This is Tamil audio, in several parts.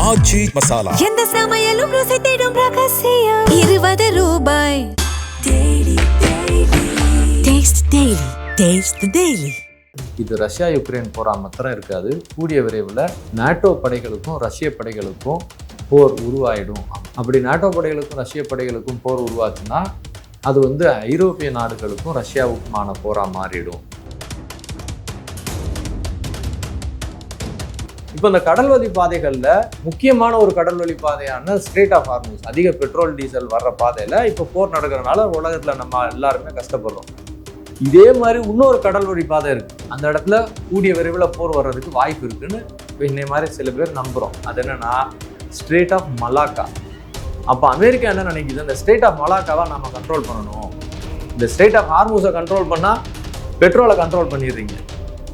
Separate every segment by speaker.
Speaker 1: ஆச்சி மசாலா.
Speaker 2: எந்த சமையலும் ருசி தேடும் ரகசியம். 20 ரூபாய்.
Speaker 3: இது ரஷ்யா யுக்ரைன் போரா மாத்திரம் இருக்காது. கூடிய விரைவில் நாட்டோ படைகளுக்கும் ரஷ்ய படைகளுக்கும் போர் உருவாயிடும். அப்படி நாட்டோ படைகளுக்கும் ரஷ்ய படைகளுக்கும் போர் உருவாச்சுன்னா அது ஐரோப்பிய நாடுகளுக்கும் ரஷ்யாவுக்குமான போரா மாறிடும். இப்போ இந்த கடல்வழி பாதைகளில் முக்கியமான ஒரு கடல்வழி பாதையான ஸ்ட்ரெய்ட் ஆஃப் ஹார்முஸ், அதிக பெட்ரோல் டீசல் வர்ற பாதையில் இப்போ போர் நடக்கிறதுனால உலகத்தில் நம்ம எல்லாருமே கஷ்டப்படுறோம். இதே மாதிரி இன்னொரு கடல்வழி பாதை இருக்குது. அந்த இடத்துல கூடிய விரைவில் போர் வர்றதுக்கு வாய்ப்பு இருக்குன்னு இன்னை மாதிரி சில பேர் நம்புகிறோம். அது என்னன்னா ஸ்ட்ரெய்ட் ஆஃப் மலாக்கா. அப்போ அமெரிக்கா என்ன நினைக்குது, இந்த ஸ்ட்ரெய்ட் ஆஃப் மலாக்காவை நம்ம கண்ட்ரோல் பண்ணணும். இந்த ஸ்ட்ரெய்ட் ஆஃப் ஹார்முஸை கண்ட்ரோல் பண்ணால் பெட்ரோலை கண்ட்ரோல் பண்ணிடுறீங்க.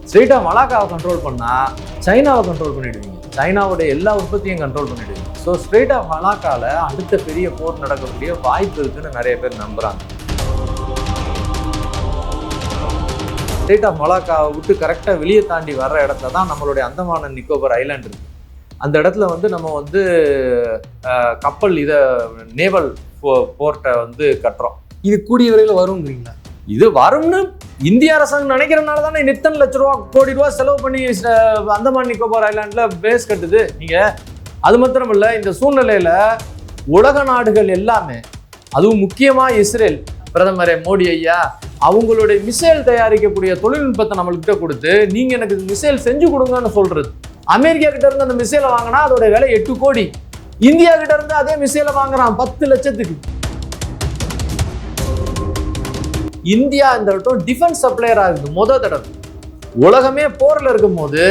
Speaker 3: ஸ்ட்ரெய்ட் ஆஃப் மலாக்காவை கண்ட்ரோல் பண்ணால் சைனாவை கண்ட்ரோல் பண்ணிடுவீங்க. சைனாவோட எல்லா உற்பத்தியும் கண்ட்ரோல் பண்ணிடுவீங்க. ஸோ ஸ்ட்ரெய்ட் ஆஃப் மலாக்காவில் அடுத்த பெரிய போர் நடக்கக்கூடிய வாய்ப்பு இருக்குன்னு நிறைய பேர் நம்புகிறாங்க. ஸ்ட்ரெய்ட் ஆஃப் மலாக்காவை விட்டு கரெக்டாக வெளியே தாண்டி வர்ற இடத்துல தான் நம்மளுடைய அந்தமான் அண்ட் நிக்கோபார் ஐலாண்ட் இருக்குது. அந்த இடத்துல நம்ம கப்பல் நேவல் போர்ட்டை கட்டுறோம்.
Speaker 4: இது கூடிய விரைவில் வரும்ங்கிறீங்களா?
Speaker 3: இது வரும்னு இந்திய அரசாங்கம் நினைக்கிறதுனால தானே இத்தனை லட்ச ரூபா கோடி ரூபா செலவு பண்ணி அந்தமான் நிக்கோபார் ஐலாண்டில் பேஸ் கட்டுது. நீங்கள் அது மாத்திரம் இல்லை, இந்த சூழ்நிலையில் உலக நாடுகள் எல்லாமே, அதுவும் முக்கியமாக இஸ்ரேல் பிரதமர் மோடி ஐயா அவங்களுடைய மிசைல் தயாரிக்கக்கூடிய தொழில்நுட்பத்தை நம்மள்கிட்ட கொடுத்து நீங்கள் எனக்கு மிசைல் செஞ்சு கொடுங்கன்னு சொல்கிறது. அமெரிக்கா கிட்ட இருந்து அந்த மிசைலை வாங்கினா அதோட விலை 8 கோடி. இந்தியா கிட்ட இருந்து அதே மிசைலை வாங்குறான் 10 லட்சத்துக்கு. இந்தியா இந்த வட்டம் டிஃபென்ஸ் சப்ளையர் ஆகுது. தடவை உலகமே போர்ல இருக்கும் போது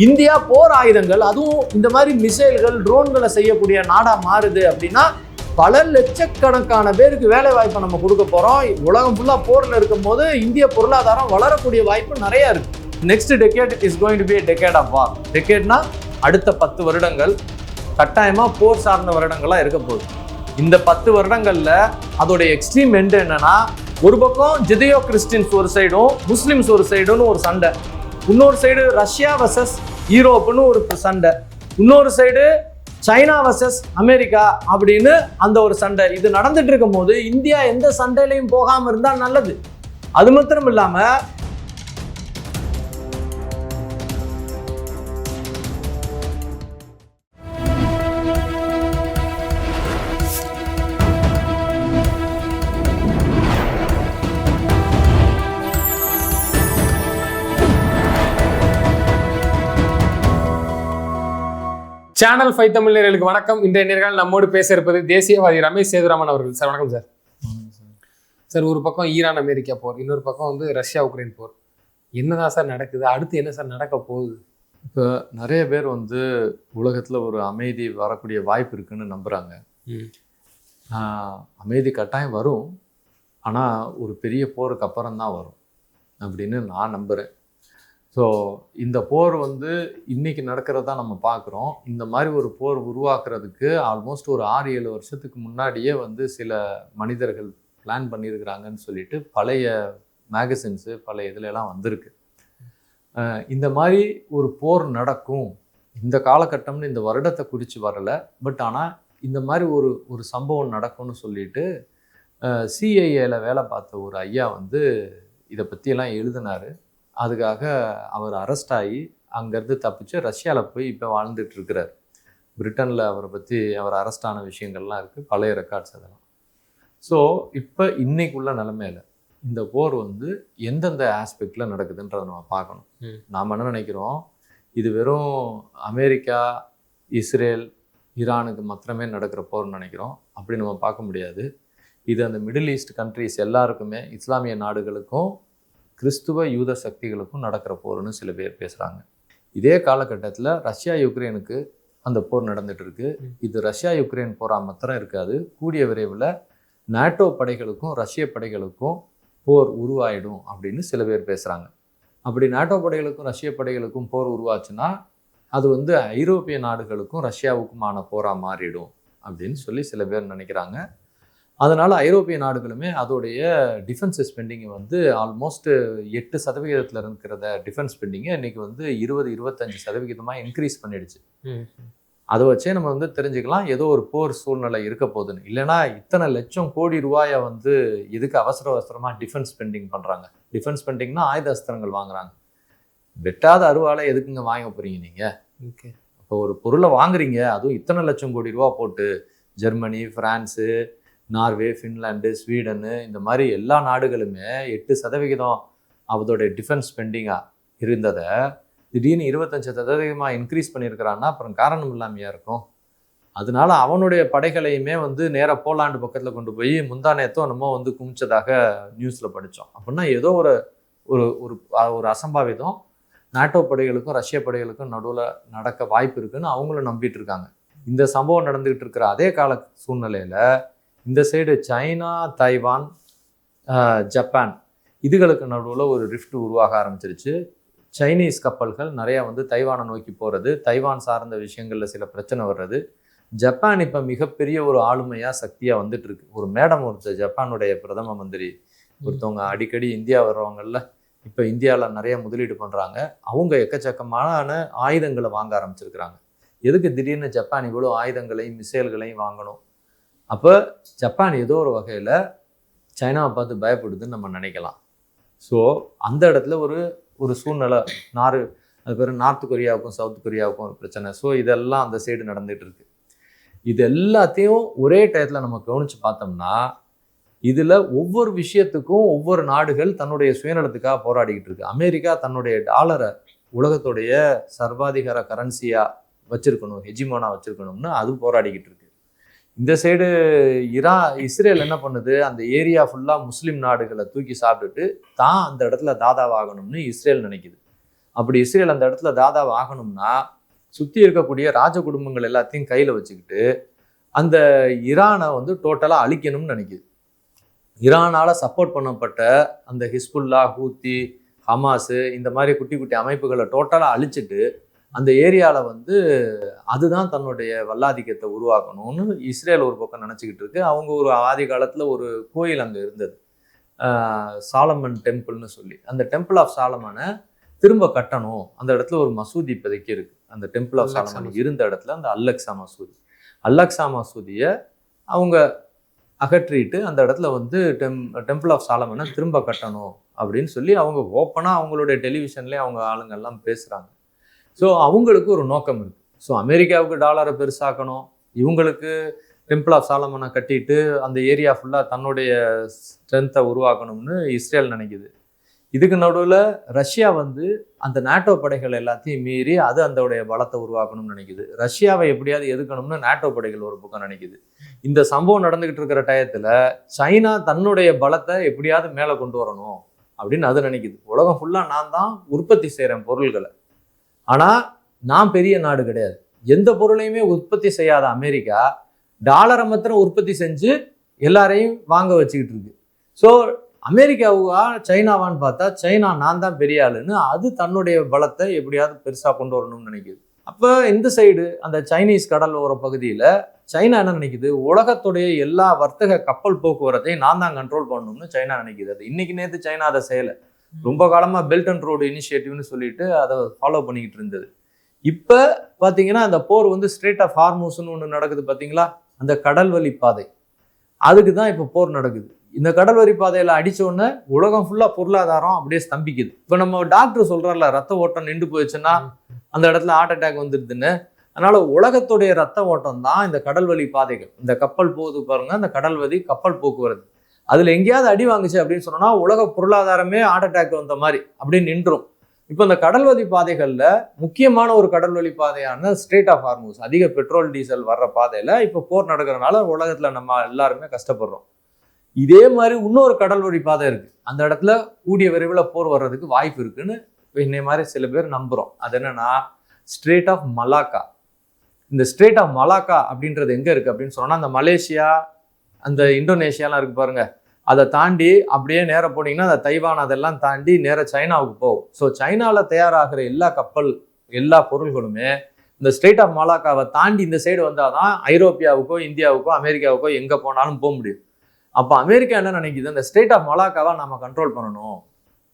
Speaker 3: இந்தியா போர் ஆயுதங்கள், அதுவும் இந்த மாதிரி மிசைல்கள் ட்ரோன்களை செய்யக்கூடிய நாடா மாறுது அப்படின்னா பல லட்சக்கணக்கான பேருக்கு வேலை வாய்ப்பை நம்ம கொடுக்க போறோம். உலகம் ஃபுல்லா போர்ல இருக்கும் போது இந்திய பொருளாதாரம் வளரக்கூடிய வாய்ப்பு நிறைய இருக்கு. Next decade is going to be a decade of war. டெக்கேட்னா அடுத்த 10 வருடங்கள் கட்டாயமா போர் சார்ந்த வருடங்களா இருக்க போகுது. இந்த 10 வருடங்கள்ல அதோட எக்ஸ்ட்ரீம் எண்ட் என்னன்னா, ஒரு பக்கம் ஜிதேயோ கிறிஸ்டின்ஸ் ஒரு சைடும் முஸ்லிம்ஸ் ஒரு சைடுன்னு ஒரு சண்டை, இன்னொரு சைடு ரஷ்யா வர்சஸ் யூரோப்னு ஒரு சண்டை, இன்னொரு சைடு சைனா வர்சஸ் அமெரிக்கா அப்படின்னு அந்த ஒரு சண்டை. இது நடந்துட்டு இருக்கும் போது இந்தியா எந்த சண்டையிலையும் போகாம இருந்தா நல்லது. அது மாத்திரம் இல்லாம
Speaker 4: சேனல் 5 தமிழ் நேயர்களுக்கு வணக்கம். இன்றைய நேர்காணல் நம்மோடு பேச இருப்பது தேசியவாதி ரமேஷ் சேதுராமன் அவர்கள். சார் வணக்கம் சார். சார், ஒரு பக்கம் ஈரான் அமெரிக்கா போர், இன்னொரு பக்கம் ரஷ்யா உக்ரைன் போர். என்னதான் சார் நடக்குது? அடுத்து என்ன சார் நடக்க போகுது?
Speaker 3: இப்போ நிறைய பேர் உலகத்தில் ஒரு அமைதி வரக்கூடிய வாய்ப்பு இருக்குன்னு நம்புகிறாங்க. அமைதி கட்டாயம் வரும், ஆனால் ஒரு பெரிய போருக்கு அப்புறம் தான் வரும் அப்படின்னு நான் நம்புகிறேன். ஸோ இந்த போர் இன்னைக்கு நடக்கிறதா நம்ம பார்க்குறோம். இந்த மாதிரி ஒரு போர் உருவாக்குறதுக்கு ஆல்மோஸ்ட் ஒரு 6-7 வருஷத்துக்கு முன்னாடியே சில மனிதர்கள் பிளான் பண்ணியிருக்கிறாங்கன்னு சொல்லிட்டு பழைய மேகசின்ஸு பழைய இதுலலாம் வந்திருக்கு. இந்த மாதிரி ஒரு போர் நடக்கும், இந்த காலகட்டம்னு இந்த வருடத்தை குறித்து வரலை. பட் ஆனால் இந்த மாதிரி ஒரு சம்பவம் நடக்கும்னு சொல்லிட்டு சிஐஏல வேலை பார்த்த ஒரு ஐயா இதை பற்றியெல்லாம் எழுதினார். அதுக்காக அவர் அரெஸ்ட் ஆகி அங்கேருந்து தப்பிச்சு ரஷ்யாவில் போய் இப்போ வாழ்ந்துட்டு இருக்கிறார். பிரிட்டனில் அவரை பற்றி அவர் அரெஸ்ட் ஆன விஷயங்கள்லாம் இருக்குது, பழைய ரெக்கார்ட்ஸ் அதெல்லாம். ஸோ இப்போ இன்னைக்குள்ள நிலைமையில இந்த போர் எந்தெந்த ஆஸ்பெக்டில் நடக்குதுன்றதை நம்ம பார்க்கணும். நாம் என்ன நினைக்கிறோம், இது வெறும் அமெரிக்கா இஸ்ரேல் ஈரானுக்கு மாத்திரமே நடக்கிற போர்னு நினைக்கிறோம். அப்படி நம்ம பார்க்க முடியாது. இது அந்த மிடில் ஈஸ்ட் கண்ட்ரிஸ் எல்லாருக்குமே, இஸ்லாமிய நாடுகளுக்கும் கிறிஸ்துவ யூத சக்திகளுக்கும் நடக்கிற போர்னு சில பேர் பேசுகிறாங்க. இதே காலகட்டத்தில் ரஷ்யா யுக்ரைனுக்கு அந்த போர் நடந்துட்டு இருக்கு. இது ரஷ்யா யுக்ரைன் போரா மாத்திரம் இருக்காது. கூடிய விரைவில் நாட்டோ படைகளுக்கும் ரஷ்ய படைகளுக்கும் போர் உருவாயிடும் அப்படின்னு சில பேர் பேசுகிறாங்க. அப்படி நாட்டோ படைகளுக்கும் ரஷ்ய படைகளுக்கும் போர் உருவாச்சுன்னா அது ஐரோப்பிய நாடுகளுக்கும் ரஷ்யாவுக்குமான போரா மாறிடும் அப்படின்னு சொல்லி சில பேர் நினைக்கிறாங்க. அதனால் ஐரோப்பிய நாடுகளுமே அதோடைய டிஃபென்ஸ் ஸ்பெண்டிங்கை ஆல்மோஸ்ட் 8% இருக்கிறத டிஃபென்ஸ் ஸ்பெண்டிங்கை இன்றைக்கி 20-25% இன்க்ரீஸ் பண்ணிடுச்சு. அதை வச்சே நம்ம வந்து தெரிஞ்சுக்கலாம் ஏதோ ஒரு போர் சூழ்நிலை இருக்க போகுதுன்னு. இல்லைன்னா இத்தனை லட்சம் கோடி ரூபாயை வந்து எதுக்கு அவசரமாக டிஃபென்ஸ் ஸ்பெண்டிங் பண்ணுறாங்க? டிஃபென்ஸ் ஸ்பெண்டிங்னா ஆயுத அஸ்திரங்கள் வாங்குறாங்க. வெட்டாத அருவாலை எதுக்குங்க வாங்க போகிறீங்க நீங்கள்?
Speaker 4: ஓகே,
Speaker 3: இப்போ ஒரு பொருளை வாங்குறீங்க, அதுவும் இத்தனை லட்சம் கோடி ரூபா போட்டு, Germany, France, Norway, Finland, Sweden இந்த மாதிரி எல்லா நாடுகளுமே 8% அதோடைய டிஃபென்ஸ் ஸ்பெண்டிங்காக இருந்ததை திடீர்னு 25% இன்க்ரீஸ் பண்ணியிருக்கிறான்னா அப்புறம் காரணம் இல்லாமையா இருக்கும். அதனால அவனுடைய படைகளையுமே வந்து நேராக போலாண்டு பக்கத்தில் கொண்டு போய் முந்தானேத்தோ நம்ம வந்து குமிச்சதாக நியூஸில் படித்தோம். அப்படின்னா ஏதோ ஒரு ஒரு ஒரு அசம்பாவிதம் நாட்டோ படைகளுக்கும் ரஷ்ய படைகளுக்கும் நடுவில் நடக்க வாய்ப்பு இருக்குன்னு அவங்களும் நம்பிட்டு இருக்காங்க. இந்த சம்பவம் நடந்துகிட்டு இருக்கிற அதே கால சூழ்நிலையில் இந்த சைடு சைனா, தைவான், ஜப்பான் இதுகளுக்கு நடுவில் ஒரு ரிஃப்ட் உருவாக ஆரம்பிச்சிருச்சு. சைனீஸ் கப்பல்கள் நிறையா வந்து தைவானை நோக்கி போகிறது, தைவான் சார்ந்த விஷயங்களில் சில பிரச்சனை வர்றது. ஜப்பான் இப்போ மிகப்பெரிய ஒரு ஆளுமையாக சக்தியாக வந்துட்டு இருக்கு. ஒரு மேடம் ஒருத்தர் ஜப்பானுடைய பிரதம மந்திரி ஒருத்தவங்க அடிக்கடி இந்தியா வர்றவங்களில் இப்போ இந்தியாவில் நிறைய முதலீடு பண்ணுறாங்க. அவங்க எக்கச்சக்கமான ஆயுதங்களை வாங்க ஆரம்பிச்சிருக்கிறாங்க. எதுக்கு திடீர்னு ஜப்பான் இவ்வளோ ஆயுதங்களையும் மிசைல்களையும் வாங்கணும்? அப்போ ஜப்பான் ஏதோ ஒரு வகையில் சைனாவை பார்த்து பயப்படுதுன்னு நம்ம நினைக்கலாம். ஸோ அந்த இடத்துல ஒரு சூழ்நிலை அது பேர் நார்த் கொரியாவுக்கும் சவுத் கொரியாவுக்கும் ஒரு பிரச்சனை. ஸோ இதெல்லாம் அந்த சைடு நடந்துகிட்டு இருக்கு. இது எல்லாத்தையும் ஒரே டயத்தில் நம்ம கவனித்து பார்த்தோம்னா இதில் ஒவ்வொரு விஷயத்துக்கும் ஒவ்வொரு நாடுகள் தன்னுடைய சுயநலத்துக்காக போராடிக்கிட்டு இருக்கு. அமெரிக்கா தன்னுடைய டாலரை உலகத்துடைய சர்வாதிகார கரன்சியாக வச்சிருக்கணும், ஹெஜிமோனா வச்சிருக்கணும்னு அது போராடிக்கிட்டு இருக்கு. இந்த சைடு இஸ்ரேல் என்ன பண்ணுது? அந்த ஏரியா ஃபுல்லாக முஸ்லீம் நாடுகளை தூக்கி சாப்பிட்டுட்டு தான் அந்த இடத்துல தாதாவாகணும்னு இஸ்ரேல் நினைக்குது. அப்படி இஸ்ரேல் அந்த இடத்துல தாதாவாகணும்னா சுற்றி இருக்கக்கூடிய ராஜ குடும்பங்கள் எல்லாத்தையும் கையில் வச்சுக்கிட்டு அந்த ஈரானை வந்து டோட்டலாக அழிக்கணும்னு நினைக்குது. ஈரானால் சப்போர்ட் பண்ணப்பட்ட அந்த ஹிஸ்புல்லா, ஹூத்தி, ஹமாஸு இந்த மாதிரி குட்டி குட்டி அமைப்புகளை டோட்டலாக அழிச்சிட்டு அந்த ஏரியாவில் வந்து அதுதான் தன்னுடைய வல்லாதிக்கத்தை உருவாக்கணும்னு இஸ்ரேல் ஒரு பக்கம் நினச்சிக்கிட்டு இருக்கு. அவங்க ஒரு ஆதி காலத்தில் ஒரு கோயில் அங்கே இருந்தது, சாலமன் டெம்பிள்னு சொல்லி. அந்த டெம்பிள் ஆஃப் சாலமனை திரும்ப கட்டணும். அந்த இடத்துல ஒரு மசூதி இப்போதைக்கு இருக்குது. அந்த டெம்பிள் ஆஃப் சாலமன் இருந்த இடத்துல அந்த அல்லக்ஸா மசூதியை அவங்க அகற்றிட்டு அந்த இடத்துல வந்து டெம்பிள் ஆஃப் சாலமனை திரும்ப கட்டணும் அப்படின்னு சொல்லி அவங்க ஓப்பனாக அவங்களுடைய டெலிவிஷன்லேயே அவங்க ஆளுங்கள்லாம் பேசுகிறாங்க. ஸோ அவங்களுக்கு ஒரு நோக்கம் இருக்குது. ஸோ அமெரிக்காவுக்கு டாலரை பெருசாக்கணும், இவங்களுக்கு டெம்பிள் ஆஃப் சாலமனை கட்டிட்டு அந்த ஏரியா ஃபுல்லாக தன்னுடைய ஸ்ட்ரென்த்தை உருவாக்கணும்னு இஸ்ரேல் நினைக்குது. இதுக்கு நடுவில் ரஷ்யா வந்து அந்த நாட்டோ படைகள் எல்லாத்தையும் மீறி அது அதோடைய பலத்தை உருவாக்கணும்னு நினைக்குது. ரஷ்யாவை எப்படியாவது எதுக்கணும்னு நாட்டோ படைகள் ஒரு பக்கம் நினைக்குது. இந்த சம்பவம் நடந்துகிட்டு இருக்கிற டயத்தில் சைனா தன்னுடைய பலத்தை எப்படியாவது மேலே கொண்டு வரணும் அப்படின்னு அது நினைக்குது. உலகம் ஃபுல்லாக நான் தான் உற்பத்தி செய்கிறேன் பொருள்களை, ஆனால் நான் பெரிய நாடு கிடையாது. எந்த பொருளையுமே உற்பத்தி செய்யாத அமெரிக்கா டாலரை மாத்திரம் உற்பத்தி செஞ்சு எல்லாரையும் வாங்க வச்சுக்கிட்டு இருக்கு. ஸோ அமெரிக்காவா சைனாவான்னு பார்த்தா சைனா நான் தான் பெரிய ஆளுன்னு அது தன்னுடைய பலத்தை எப்படியாவது பெருசாக கொண்டு வரணும்னு நினைக்குது. அப்போ இந்த சைடு அந்த சைனீஸ் கடல் ஓர பகுதியில் சைனா என்ன நினைக்குது? உலகத்துடைய எல்லா வர்த்தக கப்பல் போக்குவரத்தையும் நான் தான் கண்ட்ரோல் பண்ணணும்னு சைனா நினைக்குது. அது இன்னைக்கு நேற்று சைனா அதை செய்யலை. ரொம்ப காலமாக பெல்ட் அண்ட் ரோடு இனிஷியேட்டிவ்னு சொல்லிட்டு அதை ஃபாலோ பண்ணிக்கிட்டு இருந்தது. இப்போ பார்த்தீங்கன்னா அந்த போர் வந்து ஸ்ட்ரெய்ட் ஆஃப் ஹார்மூஸ்னு ஒன்று நடக்குது பார்த்தீங்களா, அந்த கடல்வழி பாதை, அதுக்கு தான் இப்போ போர் நடக்குது. இந்த கடல்வழி பாதையில் அடித்தோடனே உலகம் ஃபுல்லாக பொருளாதாரம் அப்படியே ஸ்தம்பிக்குது. இப்போ நம்ம டாக்டர் சொல்கிறார்ல, ரத்த ஓட்டம் நின்று போயிடுச்சுன்னா அந்த இடத்துல ஹார்ட் அட்டாக் வந்துடுதுன்னு. அதனால உலகத்துடைய ரத்த ஓட்டம் தான் இந்த கடல்வழி பாதைகள். இந்த கப்பல் போகுது பாருங்க, அந்த கடல்வழி கப்பல் போக்குவரத்து, அதில் எங்கேயாவது அடி வாங்குச்சு அப்படின்னு சொன்னோம்னா உலக பொருளாதாரமே ஹார்ட் அட்டாக் வந்த மாதிரி அப்படியே நின்றும். இப்போ இந்த கடல்வழி பாதைகளில் முக்கியமான ஒரு கடல்வழி பாதையான ஸ்ட்ரெய்ட் ஆஃப் ஹார்மூஸ், அதிக பெட்ரோல் டீசல் வர்ற பாதையில் இப்போ போர் நடக்கிறதுனால உலகத்தில் நம்ம எல்லாருமே கஷ்டப்படுறோம். இதே மாதிரி இன்னொரு கடல்வழி பாதை இருக்குது, அந்த இடத்துல கூடிய விரைவில் போர் வர்றதுக்கு வாய்ப்பு இருக்குன்னு இன்னை மாதிரி சில பேர் நம்புகிறோம். அது என்னன்னா ஸ்ட்ரெய்ட் ஆஃப் மலாக்கா. இந்த ஸ்ட்ரெய்ட் ஆஃப் மலாக்கா அப்படின்றது எங்கே இருக்குது அப்படின்னு சொன்னால் அந்த மலேசியா, அந்த இந்தோனேஷியாலாம் இருக்குது பாருங்க, அதை தாண்டி அப்படியே நேராக போனீங்கன்னா அந்த தைவான் அதெல்லாம் தாண்டி நேராக சைனாவுக்கு போகும். ஸோ சைனாவில் தயாராகிற எல்லா கப்பல் எல்லா பொருள்களுமே இந்த ஸ்ட்ரெய்ட் ஆஃப் மலாக்காவை தாண்டி இந்த சைடு வந்தால் தான் ஐரோப்பியாவுக்கோ இந்தியாவுக்கோ அமெரிக்காவுக்கோ எங்கே போனாலும் போக முடியும். அப்போ அமெரிக்கா என்ன நினைக்குது? இந்த ஸ்ட்ரெய்ட் ஆஃப் மலாக்காவை நம்ம கண்ட்ரோல் பண்ணணும்.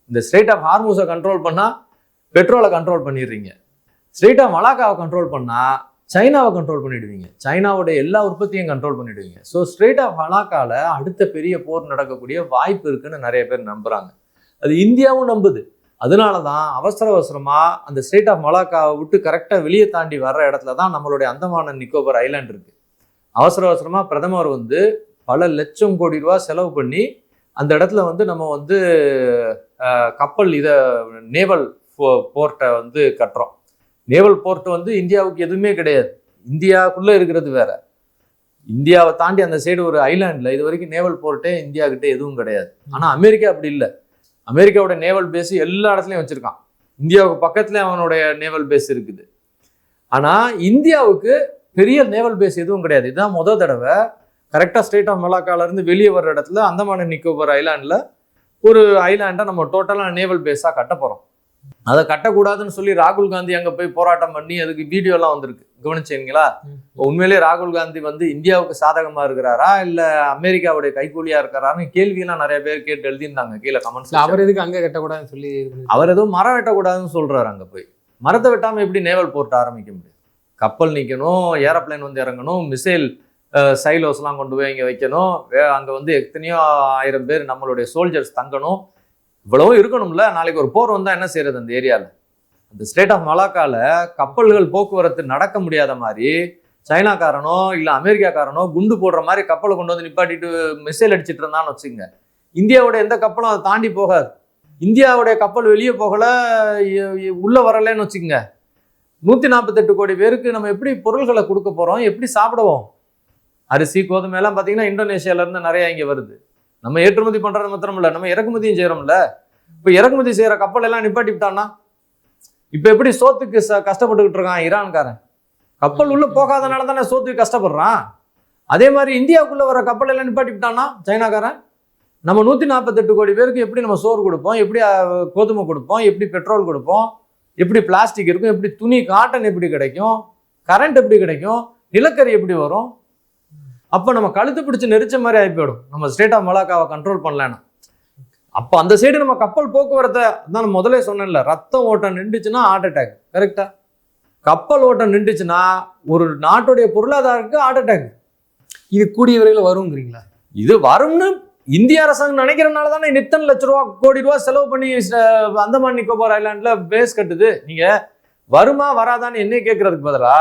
Speaker 3: இந்த ஸ்ட்ரெய்ட் ஆஃப் ஹார்மூஸை கண்ட்ரோல் பண்ணால் பெட்ரோலை கண்ட்ரோல் பண்ணிடுறீங்க. ஸ்ட்ரெய்ட் ஆஃப் மலாக்காவை கண்ட்ரோல் பண்ணால் சைனாவை கண்ட்ரோல் பண்ணிடுவீங்க, சைனாவோட எல்லா உற்பத்தியும் கண்ட்ரோல் பண்ணிடுவீங்க. ஸோ ஸ்ட்ரெயிட் ஆஃப் மலாக்கால அடுத்த பெரிய போர் நடக்கக்கூடிய வாய்ப்பு இருக்குன்னு நிறைய பேர் நம்புறாங்க. அது இந்தியாவும் நம்புது. அதனால தான் அவசரமா அந்த ஸ்ட்ரெயிட் ஆஃப் மலாக்காவை விட்டு கரெக்டாக வெளியே தாண்டி வர்ற இடத்துல தான் நம்மளுடைய அந்தமான் நிக்கோபர் ஐலாண்ட் இருக்கு. அவசரமா பிரதமர் பல லட்சம் கோடி ரூபா செலவு பண்ணி அந்த இடத்துல நம்ம கப்பல் நேவல் போர்ட்டை கட்டுறோம். நேவல் போர்ட் இந்தியாவுக்கு எதுவுமே கிடையாது. இந்தியாவுக்குள்ள இருக்கிறது வேற. இந்தியாவை தாண்டி அந்த சைடு ஒரு ஐலாண்ட்ல இது வரைக்கும் நேவல் போர்ட்டே இந்தியா கிட்ட எதுவும் கிடையாது. ஆனா அமெரிக்கா அப்படி இல்லை. அமெரிக்காவோட நேவல் பேஸ் எல்லா இடத்துலையும் வச்சிருக்கான். இந்தியாவுக்கு பக்கத்துல அவனுடைய நேவல் பேஸ் இருக்குது. ஆனா இந்தியாவுக்கு பெரிய நேவல் பேஸ் எதுவும் கிடையாது. இதுதான் முதல் தடவை கரெக்டாக ஸ்ட்ரெயிட் ஆஃப் மலாக்கால இருந்து வெளியே வர்ற இடத்துல அந்தமான் நிக்கோபர் ஐலாண்டில் ஒரு ஐலாண்டை நம்ம டோட்டலாக நேவல் பேஸாக கட்ட போகிறோம். அதை கட்டக்கூடாதுன்னு சொல்லி ராகுல் காந்தி அங்கே போய் போராட்டம் பண்ணி அதுக்கு வீடியோலாம் வந்திருக்கு, கவனிச்சீங்களா? உண்மையிலேயே ராகுல் காந்தி இந்தியாவுக்கு சாதகமாக இருக்கிறாரா இல்லை அமெரிக்காவுடைய கைக்கூலியாக இருக்கிறாருன்னு கேள்வியெல்லாம் நிறைய பேர் கேட்டு எழுதியிருந்தாங்க கீழே கமெண்ட்ஸ்.
Speaker 4: அவர் எதுக்கு அங்கே கட்டக்கூடாதுன்னு சொல்லி
Speaker 3: அவர் எதுவும் மரம் வெட்டக்கூடாதுன்னு சொல்கிறாரு. அங்கே போய் மரத்தை வெட்டாமல் எப்படி நேவல் போர்ட் ஆரம்பிக்க முடியும்? கப்பல் நிற்கணும், ஏரோப்ளைன் இறங்கணும், மிசைல் சைலோஸ்லாம் கொண்டு போய் இங்கே வைக்கணும், அங்கே எத்தனையோ 1000 பேர் நம்மளுடைய சோல்ஜர்ஸ் தங்கணும், இவ்வளவும் இருக்கணும்ல. நாளைக்கு ஒரு போர் வந்தால் என்ன செய்யறது? அந்த ஏரியாவில் அந்த ஸ்ட்ரெயிட் ஆஃப் மலாக்கால கப்பல்கள் போக்குவரத்து நடக்க முடியாத மாதிரி சைனாக்காரனோ இல்லை அமெரிக்காக்காரனோ குண்டு போடுற மாதிரி கப்பலை கொண்டு நிப்பாட்டிட்டு மிசைல் அடிச்சிட்டு இருந்தான்னு வச்சுங்க, இந்தியாவோட எந்த கப்பலும் அதை தாண்டி போகாது. இந்தியாவுடைய கப்பல் வெளியே போகல, உள்ள வரலன்னு வச்சுக்கோங்க, 148 கோடி பேருக்கு நம்ம எப்படி பொருள்களை கொடுக்க போறோம்? எப்படி சாப்பிடுவோம்? அரிசி கோதுமை எல்லாம் பார்த்தீங்கன்னா இந்தோனேஷியால இருந்து நிறைய இங்கே வருது. நம்ம ஏற்றுமதி பண்றது மாத்திரம் இல்லை, நம்ம இறக்குமதியும் செய்யறோம்ல. இப்போ இறக்குமதி செய்யற கப்பல் எல்லாம் நிப்பாட்டிவிட்டான்னா இப்போ எப்படி சோத்துக்கு கஷ்டப்பட்டுக்கிட்டு இருக்கான் ஈரான்காரன்? கப்பல் உள்ள போகாதனால தானே சோத்துக்கு கஷ்டப்படுறான். அதே மாதிரி இந்தியாவுக்குள்ள வர கப்பல் எல்லாம் நிப்பாட்டிவிட்டான்னா சைனாக்காரன், நம்ம 148 கோடி பேருக்கு எப்படி நம்ம சோறு கொடுப்போம்? எப்படி கோதுமை கொடுப்போம்? எப்படி பெட்ரோல் கொடுப்போம்? எப்படி பிளாஸ்டிக் இருக்கும்? எப்படி துணி காட்டன் எப்படி கிடைக்கும்? கரண்ட் எப்படி கிடைக்கும்? நிலக்கரி எப்படி வரும்? அப்போ நம்ம கழுத்து பிடிச்சி நெரிச்ச மாதிரி ஆகி போயிடும் நம்ம ஸ்ட்ரெயிட் ஆஃப் மலாக்காவை கண்ட்ரோல் பண்ணலன்னா. அப்போ அந்த சைடு நம்ம கப்பல் போக்குவரத்தை தான் நான் முதலே சொன்னேன்ல, ரத்தம் ஓட்டம் நின்றுச்சுன்னா ஹார்ட் அட்டாக். கரெக்டா? கப்பல் ஓட்டம் நின்றுச்சுன்னா ஒரு நாட்டுடைய பொருளாதாரத்துக்கு ஹார்ட் அட்டாக்.
Speaker 4: இது கூடிய விரைவில் வருங்கிறீங்களா?
Speaker 3: இது வரும்னு இந்திய அரசாங்கம் நினைக்கிறதுனால தானே இத்தனை லட்ச ரூபா கோடி ரூபா செலவு பண்ணி அந்தமான் நிக்கோபார் ஐலாண்ட்ல பேஸ் கட்டுது. நீங்க வருமா வராதான்னு என்ன கேட்கறதுக்கு பதிலா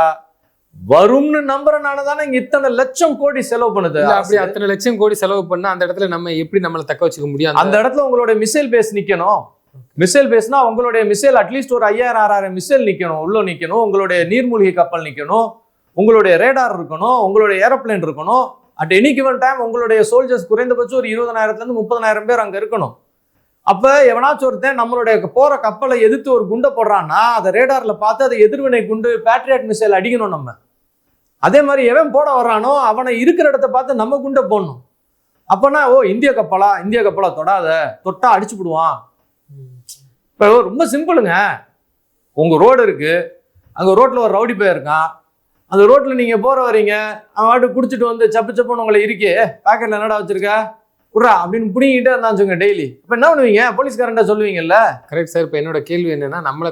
Speaker 3: வரும்னு நம்புறனால தானே இங்க இத்தனை லட்சம் கோடி செலவு பண்ணுது.
Speaker 4: அப்படி அத்தனை லட்சம் கோடி செலவு பண்ணா அந்த இடத்துல நம்ம எப்படி நம்மளை தக்க வச்சுக்க முடியும்?
Speaker 3: அந்த இடத்துல உங்களுடைய மிசைல் பேஸ் நிக்கணும். மிசைல் பேஸ்னா உங்களுடைய மிசைல் அட்லீஸ்ட் ஒரு 5000-6000 மிசைல் நிக்கணும், உள்ள நிக்கணும். உங்களுடைய நீர்மூழ்கி கப்பல் நிக்கணும், உங்களுடைய ரேடார் இருக்கணும், உங்களுடைய ஏரோப்ளைன் இருக்கணும். அட் எனி கிவன் டைம் உங்களுடைய சோல்ஜர்ஸ் குறைந்தபட்சம் ஒரு 20,000 30,000 பேர் அங்க இருக்கணும். அப்ப எவனாச்சும் ஒருத்தன் நம்மளுடைய போற கப்பலை எதிர்த்து ஒரு குண்டை போடுறான்னா அதை ரேடார்ல பார்த்து அதை எதிர்வினை குண்டு பேட்ரியாட் மிசைல் அடிக்கணும் நம்ம. அதே மாதிரி எவன் போட வர்றானோ அவனை இருக்கிற இடத்த பார்த்து நம்ம குண்டை போடணும். அப்பனா இந்திய கப்பலா தொடாத, தொட்டா அடிச்சு விடுவான். இப்போ ரொம்ப சிம்பிளுங்க. உங்க ரோடு இருக்கு, அங்க ரோட்ல ஒரு ரவுடி பையன் இருக்கான். அந்த ரோட்ல நீங்க வரீங்க, அவன் வாட்டு குடிச்சிட்டு சப்புன்னு உங்களை இருக்கே பேக்கெட்ல என்னடா வச்சிருக்க குட்ரா அப்படின்னு பிடிங்கிட்டே இருந்தாச்சுங்க டெய்லி. இப்போ என்ன பண்ணுவீங்க? போலீஸ்காரன்ட்ட சொல்லுவீங்கல்ல.
Speaker 4: Correct sir. இப்போ என்னோட கேள்வி என்னன்னா, நம்மளை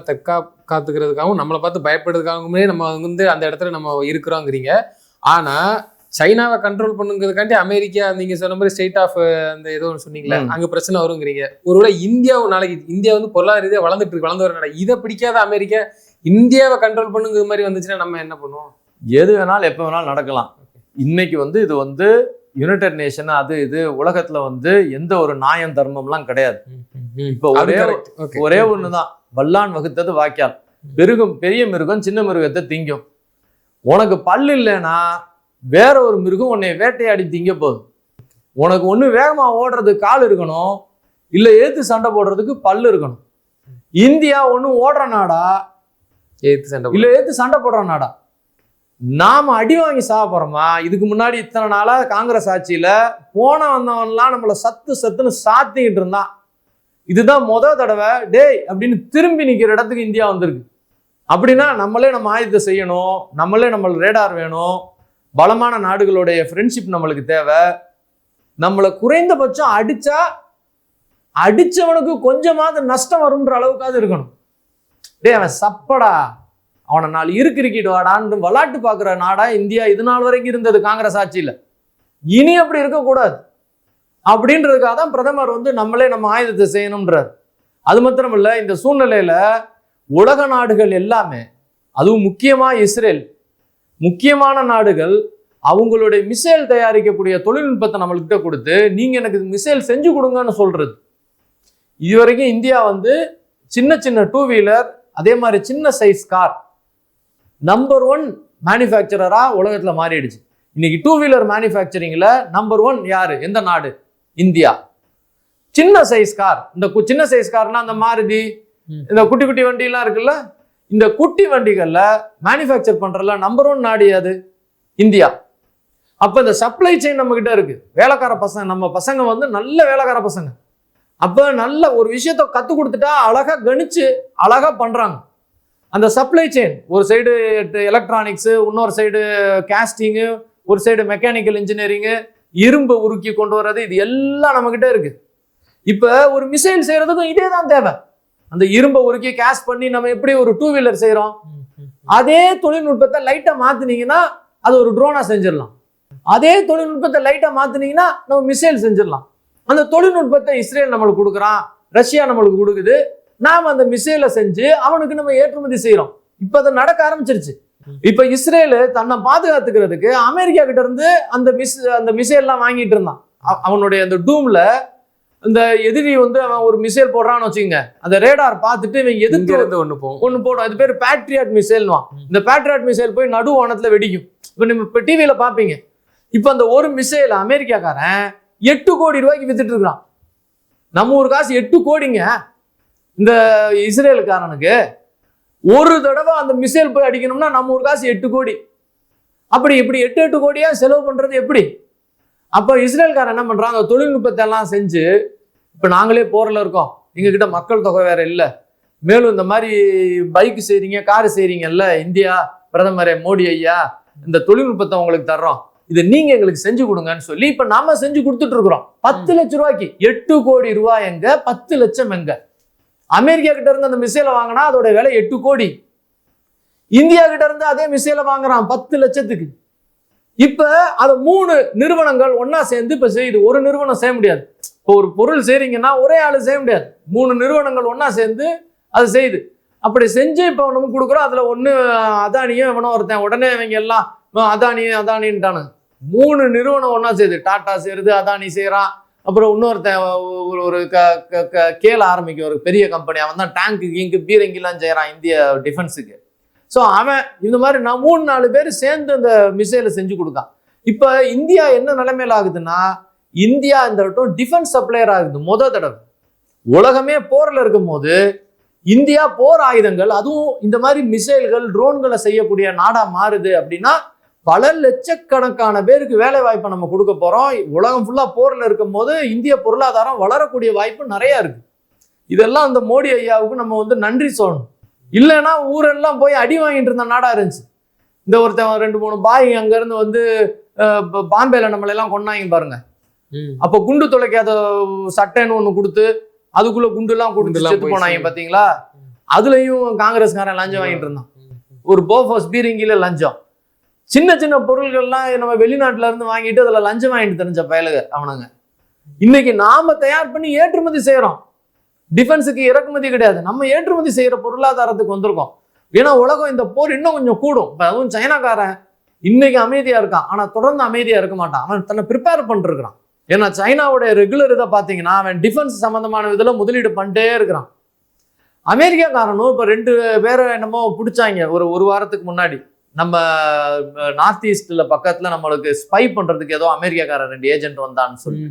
Speaker 4: காத்துக்கிறதுக்காகவும் நம்மளை பார்த்து பயப்படுறதுக்காகவுமே நம்ம அந்த இடத்துல நம்ம இருக்கிறோங்கிறீங்க. ஆனா சைனாவை கண்ட்ரோல் பண்ணுங்கிறதுக்காண்டி அமெரிக்கா நீங்க சொன்ன மாதிரி ஸ்டேட் ஆஃப் அந்த ஏதோ ஒன்று சொன்னீங்களே, அங்க பிரச்சனை வருங்கிறீங்க. ஒருவேளை நாளைக்கு இந்தியா பொருளாதார ரீதியாக வளர்ந்து வர இதை பிடிக்காத அமெரிக்கா இந்தியாவை கண்ட்ரோல் பண்ணுங்கிற மாதிரி வந்துச்சுன்னா நம்ம என்ன பண்ணுவோம்?
Speaker 3: எது வேணாலும் எப்போ வேணாலும் நடக்கலாம். இன்னைக்கு இது யுனைடெட் நேஷன் அது இது உலகத்துல எந்த ஒரு நியாயம் தர்மம்லாம் கிடையாது. இப்போ ஒரே ஒண்ணுதான், வல்லான் வகுத்தது வாய்க்கால். பெரிய மிருகம் சின்ன மிருகத்தை திங்கும். உனக்கு பல்லு இல்லைன்னா வேற ஒரு மிருகம் உன்னை வேட்டையாடி திங்க போகுது. உனக்கு ஒண்ணு வேகமா ஓடுறதுக்கு கால் இருக்கணும், இல்ல ஏத்து சண்டை போடுறதுக்கு பல்லு இருக்கணும். இந்தியா ஒண்ணு ஓடுற நாடா ஏத்து சண்டை போடுற நாடா? நாம அடி வாங்கி சாக போறோமா? இதுக்கு முன்னாடி இத்தனை நாளா காங்கிரஸ் ஆட்சியில வந்தவன்லாம் நம்மள சத்துன்னு சாத்திக்கிட்டு இருந்தான். இதுதான் தடவை டேய் அப்படின்னு திரும்பி நிக்கிற இடத்துக்கு இந்தியா வந்திருக்கு. அப்படின்னா நம்மளே நம்ம ஆயுதத்தை செய்யணும், நம்மளே நம்ம ரேடார் வேணும், பலமான நாடுகளுடைய ஃப்ரெண்ட்ஷிப் நம்மளுக்கு தேவை. நம்மளை குறைந்தபட்சம் அடிச்சவனுக்கு கொஞ்சமாவது நஷ்டம் வரும்ன்ற அளவுக்காவது இருக்கணும். டே அவன் சப்படா அவனை 4 கிரிக்கெட் வாடான்னு விளையாட்டு பார்க்குற நாடா இந்தியா இது நாள் வரைக்கும் இருந்தது காங்கிரஸ் ஆட்சியில். இனி அப்படி இருக்கக்கூடாது அப்படின்றதுக்காக தான் பிரதமர் வந்து நம்மளே நம்ம ஆயுதத்தை செய்யணும்ன்றார். அது மாத்திரம் இல்லை, இந்த சூழ்நிலையில உலக நாடுகள் எல்லாமே, அதுவும் முக்கியமா இஸ்ரேல், முக்கியமான நாடுகள் அவங்களுடைய மிசைல் தயாரிக்கக்கூடிய தொழில்நுட்பத்தை நம்மள்கிட்ட கொடுத்து நீங்க எனக்கு மிசைல் செஞ்சு கொடுங்கன்னு சொல்றது. இதுவரைக்கும் இந்தியா வந்து சின்ன சின்ன 2 வீலர் அதே மாதிரி சின்ன சைஸ் கார் நம்பர் 1 மேனுஃபேக்சரரா உலகத்துல மாறிடுச்சு. இன்னைக்கு 2 வீலர் மேனுஃபேக்சரிங்ல நம்பர் 1 யாரு? எந்த நாடு? இந்தியா. சின்ன சைஸ் கார், இந்த சின்ன சைஸ் கார்னா அந்த மாருதி, இந்த குட்டி குட்டி வண்டி எல்லாம் இருக்குல்ல, இந்த குட்டி வண்டிகள்ல மேனுஃபேக்சர் பண்றதுல நம்பர் 1 நாடு அது இந்தியா. அப்ப இந்த சப்ளை செயின் நம்ம கிட்ட இருக்கு. வேலைக்கார பசங்க, நம்ம பசங்க வந்து நல்ல வேலைக்கார பசங்க. அப்ப நல்ல ஒரு விஷயத்த கத்து கொடுத்துட்டா அழகா கணிச்சு அழகா பண்றாங்க. அந்த சப்ளை செயின் ஒரு சைடு எலக்ட்ரானிக்ஸ், இன்னொரு சைடு காஸ்டிங்கு, ஒரு சைடு மெக்கானிக்கல் இன்ஜினியரிங்கு, இரும்பு உருக்கி கொண்டு வர்றது, இது எல்லாம் நம்ம கிட்ட இருக்கு. இப்ப ஒரு மிசைல் செய்யறதுக்கும் இதே தான் தேவை. அந்த இரும்பை உருக்கி கேஸ்ட் பண்ணி நம்ம எப்படி ஒரு 2 வீலர் செய்யறோம், அதே தொழில்நுட்பத்தை லைட்டா மாத்தினீங்கன்னா அது ஒரு ட்ரோனா செஞ்சிடலாம். அதே தொழில்நுட்பத்தை லைட்டா மாத்தினீங்கன்னா நம்ம மிசைல் செஞ்சிடலாம். அந்த தொழில்நுட்பத்தை இஸ்ரேல் நம்மளுக்கு கொடுக்குறான், ரஷ்யா நம்மளுக்கு கொடுக்குது. நாம அந்த மிசைலை செஞ்சு அவனுக்கு நம்ம ஏற்றுமதி செய்யறோம். இப்ப அது நடக்க ஆரம்பிச்சிருச்சு. இப்ப இஸ்ரேலு தன்னை பாதுகாத்துக்கிறதுக்கு அமெரிக்கா கிட்ட இருந்து அந்த மிசைல் எல்லாம் வாங்கிட்டு இருந்தான். அவனுடைய அந்த டூம்ல இந்த எதிரி வந்து அவன் ஒரு மிசைல் போடுறான்னு வச்சுக்கோங்க, அந்த ரேடார் பார்த்துட்டு இவன் எதுக்கு ஒண்ணு போடும். அது பேர் பேட்ரியாட் மிசைல்வான். இந்த பேட்ரியாட் மிசைல் போய் நடு வானத்துல வெடிக்கும். இப்ப நீங்க இப்ப டிவியில பாப்பீங்க. இப்ப அந்த ஒரு மிசைல் அமெரிக்காக்காரன் 8 கோடி ரூபாய்க்கு வித்துட்டு இருக்கான். நம்ம ஒரு காசு 8 கோடிங்க. இந்த இஸ்ரேலுக்காரனுக்கு ஒரு தடவை அந்த மிசைல் போய் அடிக்கணும்னா நம்ம ஒரு காசு 8 கோடி. அப்படி இப்படி 8 கோடியா செலவு பண்றது எப்படி? அப்ப இஸ்ரேல்காரன் என்ன பண்றான், அந்த தொழில்நுட்பத்தை எல்லாம் செஞ்சு இப்ப நாங்களே போர்ல இருக்கோம், எங்க கிட்ட மக்கள் தொகை வேற இல்ல, மேலும் இந்த மாதிரி பைக் செய்றீங்க, கார் செய்றீங்கல்ல, இந்தியா பிரதமரே மோடி ஐயா, இந்த தொழில்நுட்பத்தை உங்களுக்கு தர்றோம், இதை நீங்க எங்களுக்கு செஞ்சு கொடுங்கன்னு சொல்லி இப்ப நாம செஞ்சு கொடுத்துட்டு இருக்கிறோம். 10 லட்சம் ரூபாய்க்கு. 8 கோடி ரூபாய் எங்க, 10 லட்சம் எங்க? அமெரிக்கா கிட்ட இருந்து அந்த மிசைலை வாங்கினா அதோட விலை 8 கோடி. இந்தியா கிட்ட இருந்து அதே மிசைலை வாங்குறான் 10 லட்சத்துக்கு. இப்ப அது 3 நிறுவனங்கள் ஒன்னா சேர்ந்து இப்ப செய்யுது. ஒரு நிறுவனம் செய்ய முடியாது. இப்போ ஒரு பொருள் செய்றீங்கன்னா ஒரே ஆளு செய்ய முடியாது. 3 நிறுவனங்கள் ஒன்னா சேர்ந்து அது செய்யுது. அப்படி செஞ்சு இப்ப நமக்கு கொடுக்குறோம். அதுல ஒண்ணு அதானியும் இவனும் ஒருத்தன். உடனே இவங்க எல்லாம் அதானின்ட்டானு. 3 நிறுவனம் ஒன்னா செய்யுது. டாடா செய்யறது, அதானி செய்யறான், அப்புறம் இன்னொருத்தன் ஒரு கேல ஆரம்பிக்கும் ஒரு பெரிய கம்பெனி. அவன் தான் டேங்கு இங்கு பீரங்கிலாம் செய்யறான் இந்திய டிஃபென்ஸுக்கு. ஸோ அவன் இந்த மாதிரி நான் 3-4 பேர் சேர்ந்து அந்த மிசைலை செஞ்சு கொடுக்கான். இப்ப இந்தியா என்ன நிலைமையில ஆகுதுன்னா, இந்தியா இந்த வட்டம் டிஃபென்ஸ் சப்ளையர் ஆகுது. தடவை உலகமே போர்ல இருக்கும் போது இந்தியா போர் ஆயுதங்கள், அதுவும் இந்த மாதிரி மிசைல்கள், ட்ரோன்களை செய்யக்கூடிய நாடா மாறுது. அப்படின்னா பல லட்சக்கணக்கான பேருக்கு வேலை வாய்ப்பை நம்ம கொடுக்க போறோம். உலகம் ஃபுல்லா போர்ல இருக்கும் போது இந்திய பொருளாதாரம் வளரக்கூடிய வாய்ப்பு நிறைய இருக்கு. இதெல்லாம் அந்த மோடி ஐயாவுக்கு நம்ம வந்து நன்றி சொல்லணும். இல்லைன்னா ஊரெல்லாம் போய் அடி வாங்கிட்டு இருந்த நாடா இருந்துச்சு. இந்த ஒருத்தன் 2-3 பாய் அங்க இருந்து வந்து பாம்பேல நம்மள எல்லாம் கொண்டாங்க பாருங்க. அப்ப குண்டு துளைக்காத சட்டைன்னு ஒண்ணு கொடுத்து அதுக்குள்ள குண்டு எல்லாம் கொடுத்து செத்து போனாங்க பாத்தீங்களா? அதுலயும் காங்கிரஸ்காரன் லஞ்சம் வாங்கிட்டு இருந்தான். ஒரு போஃபோஸ் பீரங்கில லஞ்சம். சின்ன சின்ன பொருள்கள்லாம் நம்ம வெளிநாட்டுல இருந்து வாங்கிட்டு அதுல லஞ்சம் வாங்கிட்டு தெரிஞ்ச பயலுக அவனுங்க. இன்னைக்கு நாம தயார் பண்ணி ஏற்றுமதி செய்யறோம். டிஃபென்ஸுக்கு இறக்குமதி கிடையாது, நம்ம ஏற்றுமதி செய்யற பொருளாதாரத்துக்கு வந்திருக்கோம். ஏன்னா உலகம் இந்த போர் இன்னும் கொஞ்சம் கூடும். இப்ப அதுவும் சைனாக்காரன் இன்னைக்கு அமைதியா இருக்கான், ஆனா தொடர்ந்து அமைதியா இருக்க மாட்டான். அவன் தன்னை ப்ரிப்பேர் பண்ணிட்டு இருக்கிறான். ஏன்னா சைனாவுடைய ரெகுலர் இதை பாத்தீங்கன்னா அவன் டிஃபென்ஸ் சம்பந்தமான இதுல முதலீடு பண்ணிட்டே இருக்கிறான். அமெரிக்காக்காரனும் இப்ப 2 பேரை என்னமோ பிடிச்சாங்க ஒரு வாரத்துக்கு முன்னாடி. நம்ம நார்த் ஈஸ்ட்ல பக்கத்துல நம்மளுக்கு ஸ்பை பண்றதுக்கு ஏதோ அமெரிக்காக்காரன் 2 ஏஜென்ட் வந்தான்னு சொல்லி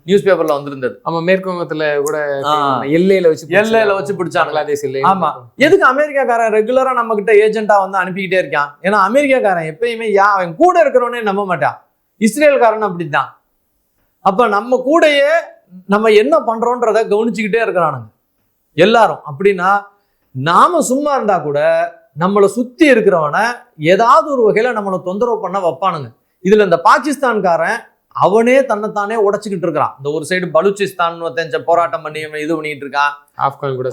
Speaker 3: நியூஸ் பேப்பர்ல வந்திருந்தது.
Speaker 4: ஆமா, மேற்கு வங்கத்துல கூட எல்லையில வச்சு பிடிச்சாங்க.
Speaker 3: ஆமா, எதுக்கு அமெரிக்காக்காரன் ரெகுலரா நம்ம கிட்ட ஏஜென்டா வந்து அனுப்பிக்கிட்டே இருக்கான்? ஏன்னா அமெரிக்காக்காரன் எப்பயுமே அவன் கூட இருக்கிறவனே நம்ப மாட்டான். இஸ்ரேல்காரன் அப்படித்தான். அப்ப நம்ம கூடயே நம்ம என்ன பண்றோன்றத கவனிச்சுக்கிட்டே இருக்கிறானுங்க எல்லாரும். அப்படின்னா நாம சும்மா இருந்தா கூட நம்மளை சுத்தி இருக்கிறவனை ஏதாவது ஒரு வகையில நம்மளை தொந்தரவு பண்ண வைப்பானுங்க. இதுல இந்த பாகிஸ்தான்காரன் அவனே தன்னைத்தானே உடைச்சுக்கிட்டு இருக்கிறான். இந்த ஒரு சைடு பலூச்சிஸ்தான் போராட்டம் பண்ணி இது பண்ணிட்டு இருக்கான்.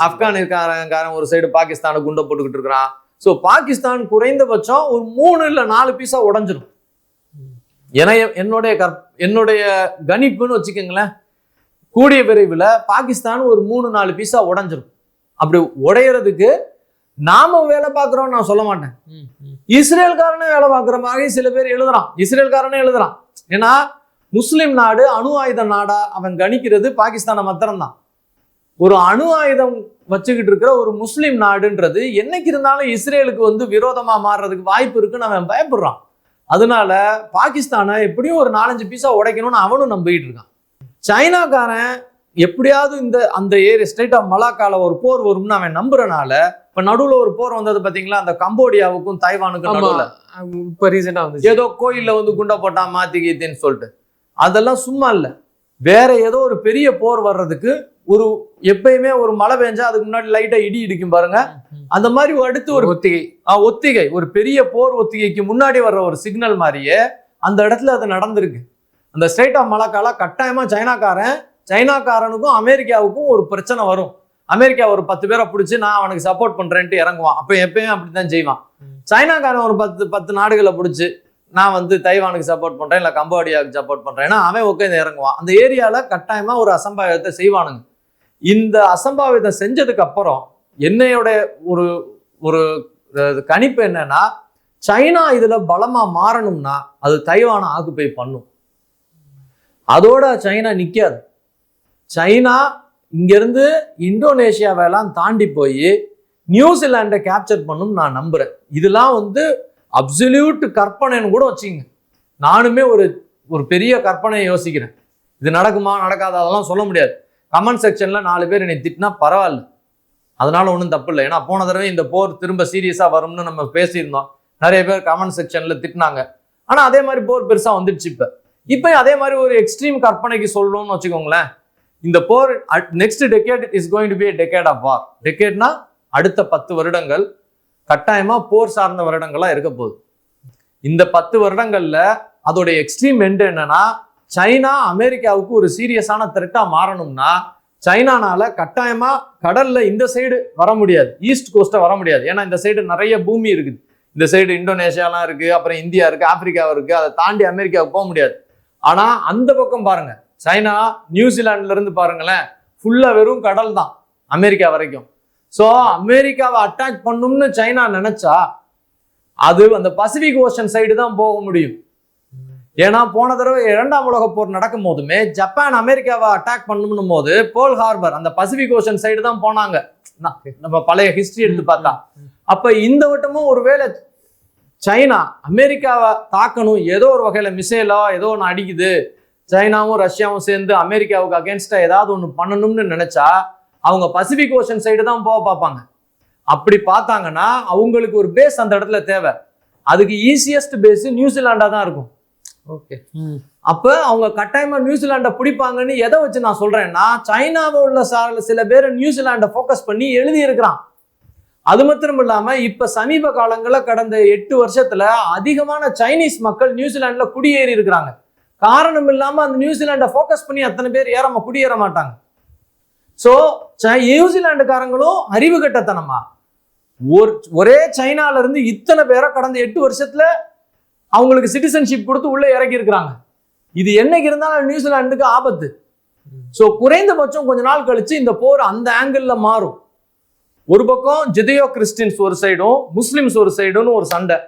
Speaker 3: ஆப்கானிஸ்தான்காரன் ஒரு சைடு பாகிஸ்தானை குண்டை போட்டுக்கிட்டு இருக்கிறான். ஸோ பாகிஸ்தான் குறைந்தபட்சம் ஒரு 3 இல்ல 4 பீஸா உடைஞ்சிரும். ஏன்னா என்னுடைய கணிப்புன்னு வச்சுக்கோங்களேன், கூடிய விரைவில் பாகிஸ்தான் ஒரு 3-4 பீஸா உடைஞ்சிரும். அப்படி உடையறதுக்கு நாம வேலை பார்க்குறோம் நான் சொல்ல மாட்டேன், இஸ்ரேல்காரனே வேலை பார்க்குற மாதிரி சில பேர் எழுதுறான், இஸ்ரேல்காரனே எழுதுறான். ஏன்னா முஸ்லிம் நாடு அணு ஆயுத நாடா அவன் கணிக்கிறது பாகிஸ்தானை மாத்திரம்தான். ஒரு அணு ஆயுதம் வச்சுக்கிட்டு இருக்கிற ஒரு முஸ்லிம் நாடுன்றது என்னைக்கு இருந்தாலும் இஸ்ரேலுக்கு வந்து விரோதமா மாறுறதுக்கு வாய்ப்பு இருக்குன்னு அவன் பயப்படுறான். அதனால பாகிஸ்தானை எப்படியும் ஒரு 4-5 பீஸா உடைக்கணும்னு அவனும் நம்பிக்கிட்டு இருக்கான். சைனாக்காரன் எப்படியாவது அந்த ஏரியா ஸ்டேட் ஆஃப் மலாக்கால ஒரு போர் வரும்னு அவன் நம்புறனால இப்ப நடுவுல ஒரு போர் வந்தது பாத்தீங்களா, அந்த கம்போடியாவுக்கும் தைவானுக்கும் நடுவுல
Speaker 4: இப்ப ரீசெண்டா வந்து
Speaker 3: ஏதோ கோயில்ல வந்து குண்டை போட்டான் மாத்தி கீத்தின்னு சொல்லிட்டு, அதெல்லாம் சும்மா இல்ல, வேற ஏதோ ஒரு பெரிய போர் வர்றதுக்கு ஒரு எப்பயுமே ஒரு மழை பெஞ்சா அதுக்கு முன்னாடி லைட்டா இடி இடிக்கும் பாருங்க, அந்த மாதிரி அடுத்து ஒரு ஒத்திகை ஒரு பெரிய போர் ஒத்திகைக்கு முன்னாடி வர்ற ஒரு சிக்னல் மாதிரியே அந்த இடத்துல அது நடந்திருக்கு. அந்த ஸ்டேட் ஆஃப் மலாக்கால கட்டாயமா சைனாக்காரனுக்கும் அமெரிக்காவுக்கும் ஒரு பிரச்சனை வரும். அமெரிக்கா ஒரு 10 பேரை பிடிச்சி நான் அவனுக்கு சப்போர்ட் பண்றேன்ட்டு இறங்குவான். அப்ப எப்பயும் அப்படித்தான் செய்வான். சைனாக்காரன் ஒரு 10 நாடுகளை பிடிச்சி நான் வந்து தைவானுக்கு சப்போர்ட் பண்றேன் இல்ல கம்போடியாவுக்கு சப்போர்ட் பண்றேன்னா அவன் உட்காந்து இறங்குவான். அந்த ஏரியால கட்டாயமா ஒரு அசம்பாவிதத்தை செய்வானுங்க. இந்த அசம்பாவிதம் செஞ்சதுக்கு அப்புறம் என்னையோட ஒரு ஒரு கணிப்பு என்னன்னா, சைனா இதுல பலமா மாறணும்னா அது தைவானை ஆக்குபை பண்ணும். அதோட சைனா நிக்காது. சைனா இங்கிருந்து இந்தோனேஷியாவெல்லாம் தாண்டி போய் நியூசிலாண்டை கேப்சர் பண்ணும் நான் நம்புறேன். இதெல்லாம் வந்து அப்சல்யூட் கற்பனைன்னு கூட வச்சுங்க. நானுமே ஒரு பெரிய கற்பனையை யோசிக்கிறேன். இது நடக்குமா நடக்காத அதெல்லாம் சொல்ல முடியாது. கமெண்ட் செக்ஷன்ல 4 பேர் என்னை திட்டினா பரவாயில்ல, அதனால ஒன்றும் தப்பு இல்லை. ஏன்னா போன தடவை இந்த போர் திரும்ப சீரியஸா வரும்னு நம்ம பேசியிருந்தோம், நிறைய பேர் கமெண்ட் செக்ஷன்ல திட்டினாங்க. ஆனா அதே மாதிரி போர் பெருசா வந்துடுச்சு. இப்ப அதே மாதிரி ஒரு எக்ஸ்ட்ரீம் கற்பனைக்கு சொல்லணும்னு வச்சுக்கோங்களேன், இந்த போர் next decade is going to be a decade of war. டெக்கேட்னா அடுத்த 10 வருடங்கள் கட்டாயமா போர் சார்ந்த வருடங்களா இருக்க போகுது. இந்த 10 வருடங்கள்ல அதோட எக்ஸ்ட்ரீம் எண்ட் என்னன்னா, சைனா அமெரிக்காவுக்கு ஒரு சீரியஸான த்ரெட்டா மாறணும்னா சைனானால கட்டாயமா கடல்ல இந்த சைடு வர முடியாது, ஈஸ்ட் கோஸ்ட வர முடியாது. ஏன்னா இந்த சைடு நிறைய பூமி இருக்குது, இந்த சைடு இந்தோனேஷியாலாம் இருக்கு, அப்புறம் இந்தியா இருக்கு, ஆப்பிரிக்கா இருக்கு, அதை தாண்டி அமெரிக்காவுக்கு போக முடியாது. ஆனா அந்த பக்கம் பாருங்க, சைனா நியூசிலாந்துல இருந்து பாருங்களேன், ஃபுல்லா வெறும் கடல் தான் அமெரிக்கா வரைக்கும். ஸோ அமெரிக்காவை அட்டாக் பண்ணும்னு சைனா நினைச்சா அது அந்த பசிபிக் ஓஷன் சைடு தான் போக முடியும். ஏன்னா போன தடவை 2ஆம் உலக போர் நடக்கும் போதுமே ஜப்பான் அமெரிக்காவை அட்டாக் பண்ணும் போது போல் ஹார்பர் அந்த பசிபிக் ஓஷன் சைடு தான் போனாங்க, நம்ம பழைய ஹிஸ்டரி எடுத்து பார்த்தா. அப்ப இந்த வட்டமும் ஒருவேளை சைனா அமெரிக்காவை தாக்கணும், ஏதோ ஒரு வகையில மிசைலோ ஏதோ ஒன்று அடிக்குது, சைனாவும் ரஷ்யாவும் சேர்ந்து அமெரிக்காவுக்கு அகேன்ஸ்டா ஏதாவது ஒன்று பண்ணணும்னு நினைச்சா அவங்க பசிபிக் ஓஷன் சைடு தான் போக பார்ப்பாங்க. அப்படி பார்த்தாங்கன்னா அவங்களுக்கு ஒரு பேஸ் அந்த இடத்துல தேவை. அதுக்கு ஈஸியஸ்ட் பேஸ் நியூசிலாண்டா தான் இருக்கும்.
Speaker 4: ஓகே,
Speaker 3: அப்ப அவங்க கட்டாயமா நியூசிலாண்டை பிடிப்பாங்கன்னு எதை வச்சு நான் சொல்றேன்னா, சைனாவை உள்ள சில பேர் நியூசிலாண்டை ஃபோக்கஸ் பண்ணி எழுதி இருக்கிறான். அது மாத்திரம் இல்லாம இப்ப சமீப காலங்களில் கடந்த 8 வருஷத்துல அதிகமான சைனீஸ் மக்கள் நியூசிலாந்துல குடியேறி இருக்கிறாங்க. காரணம் இல்லாம அந்த நியூசிலாண்டை ஃபோக்கஸ் பண்ணி அத்தனை பேர் குடியேற மாட்டாங்க. ஸோ நியூசிலாண்டுக்காரங்களும் அறிவு கட்டத்தனமா ஒரே சைனால இருந்து இத்தனை பேரை கடந்த 8 வருஷத்துல அவங்களுக்கு சிட்டிசன்ஷிப் கொடுத்து உள்ள இறக்கி இருக்கிறாங்க. இது என்னைக்கு இருந்தாலும் நியூசிலாண்டுக்கு ஆபத்து. ஸோ குறைந்தபட்சம் கொஞ்ச நாள் கழிச்சு இந்த போர் அந்த ஆங்கிள் மாறும். ஒரு பக்கம் ஜிடியோ கிறிஸ்டின்ஸ் ஒரு சைடும் முஸ்லிம்ஸ் ஒரு சைடுன்னு ஒரு சண்டை,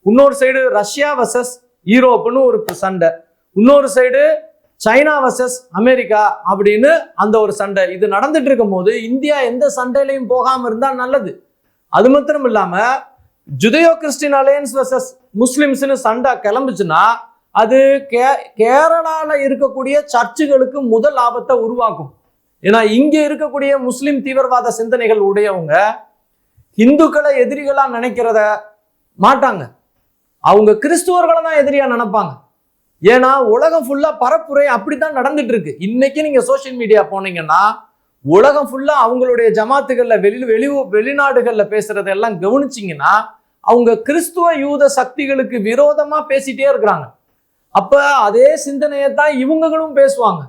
Speaker 3: இன்னொரு சைடு ரஷ்யா வர்சஸ் யூரோப்னு ஒரு சண்டை, இன்னொரு சைடு சைனா வர்சஸ் அமெரிக்கா அப்படின்னு அந்த ஒரு சண்டை. இது நடந்துட்டு இருக்கும் போது இந்தியா எந்த சண்டையிலையும் போகாம இருந்தா நல்லது. அது மாத்திரம் இல்லாம ஜுடியோ கிறிஸ்டின் அலையன்ஸ் வர்சஸ் முஸ்லிம்ஸ்னு சண்டை கிளம்புச்சுன்னா அது கேரளால இருக்கக்கூடிய சர்ச்சுகளுக்கு முதல் ஆபத்தை உருவாக்கும். ஏன்னா இங்க இருக்கக்கூடிய முஸ்லிம் தீவிரவாத சிந்தனைகள் உடையவங்க இந்துக்களை எதிரிகளா நினைக்கிறத மாட்டாங்க, அவங்க கிறிஸ்துவர்களை தான் எதிரியா நினைப்பாங்க. ஏன்னா உலகம் ஃபுல்லா பரப்புரை அப்படித்தான் நடந்துட்டு இருக்கு. இன்னைக்கு நீங்க சோசியல் மீடியா போனீங்கன்னா உலகம் ஃபுல்லா அவங்களுடைய ஜமாத்துகள்ல வெளிநாடுகள்ல பேசுறதெல்லாம் கவனிச்சிங்கன்னா அவங்க கிறிஸ்துவ யூத சக்திகளுக்கு விரோதமா பேசிட்டே இருக்கிறாங்க. அப்ப அதே சிந்தனையை தான் இவங்களும் பேசுவாங்க.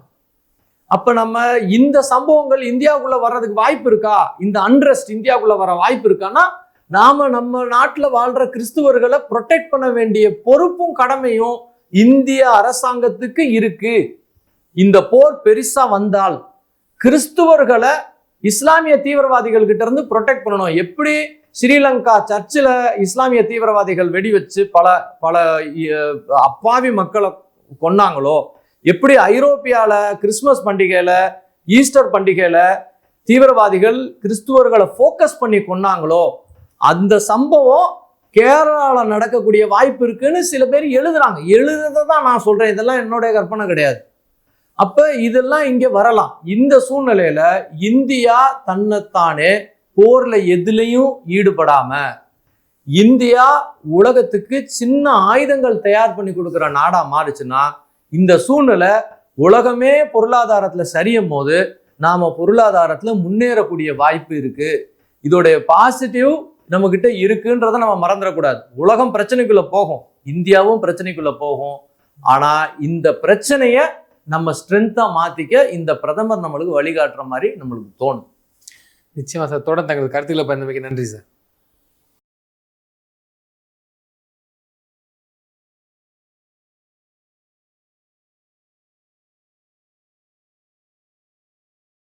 Speaker 3: அப்ப நம்ம இந்த சம்பவங்கள் இந்தியாவுக்குள்ள வர்றதுக்கு வாய்ப்பு இருக்கா, இந்த அன்ரெஸ்ட் இந்தியாவுக்குள்ள வர வாய்ப்பு இருக்கான்னா நாம நம்ம நாட்டுல வாழ்ற கிறிஸ்துவர்களை ப்ரொடெக்ட் பண்ண வேண்டிய பொறுப்பும் கடமையும் இந்திய அரசாங்கத்துக்கு இருக்கு. இந்த போர் பெருசா வந்தால் கிறிஸ்துவர்களை இஸ்லாமிய தீவிரவாதிகள் கிட்ட இருந்து ப்ரொடெக்ட் பண்ணணும். எப்படி ஸ்ரீலங்கா சர்ச்சில் இஸ்லாமிய தீவிரவாதிகள் வெடி வச்சு பல பல அப்பாவி மக்களை கொன்னாங்களோ, எப்படி ஐரோப்பியால கிறிஸ்துமஸ் பண்டிகையில ஈஸ்டர் பண்டிகையில தீவிரவாதிகள் கிறிஸ்துவர்களை ஃபோக்கஸ் பண்ணி கொன்னாங்களோ, அந்த சம்பவம் கேரளால நடக்கக்கூடிய வாய்ப்பு இருக்குன்னு சில பேர் எழுதுறாங்க. எழுதுறதான் நான் சொல்றேன், இதெல்லாம் என்னுடைய கற்பனை கிடையாது. அப்ப இதெல்லாம் இங்க வரலாம். இந்த சூழ்நிலையில இந்தியா தன்னைத்தானே போர்ல எதுலையும் ஈடுபடாம, இந்தியா உலகத்துக்கு சின்ன ஆயுதங்கள் தயார் பண்ணி கொடுக்குற நாடா மாறுச்சுன்னா, இந்த சூழ்நிலை உலகமே பொருளாதாரத்துல சரியும் போது நாம பொருளாதாரத்துல முன்னேறக்கூடிய வாய்ப்பு இருக்கு. இதோடைய பாசிட்டிவ் நம்ம கிட்ட இருக்குன்றத நம்ம மறந்துடக்கூடாது. உலகம் பிரச்சனைக்குள்ள போகும், இந்தியாவும் பிரச்சனைக்குள்ள போகும். ஆனா இந்த பிரச்சனைய நம்ம ஸ்ட்ரென்த்தா மாத்திக்க இந்த பிரதமர் நம்மளுக்கு வழிகாட்டுற மாதிரி நம்மளுக்கு தோணும்.
Speaker 4: நிச்சயமா சார். தொடர்ந்து தங்கள் கருத்துக்களை பகிர்ந்தமைக்கு நன்றி சார்.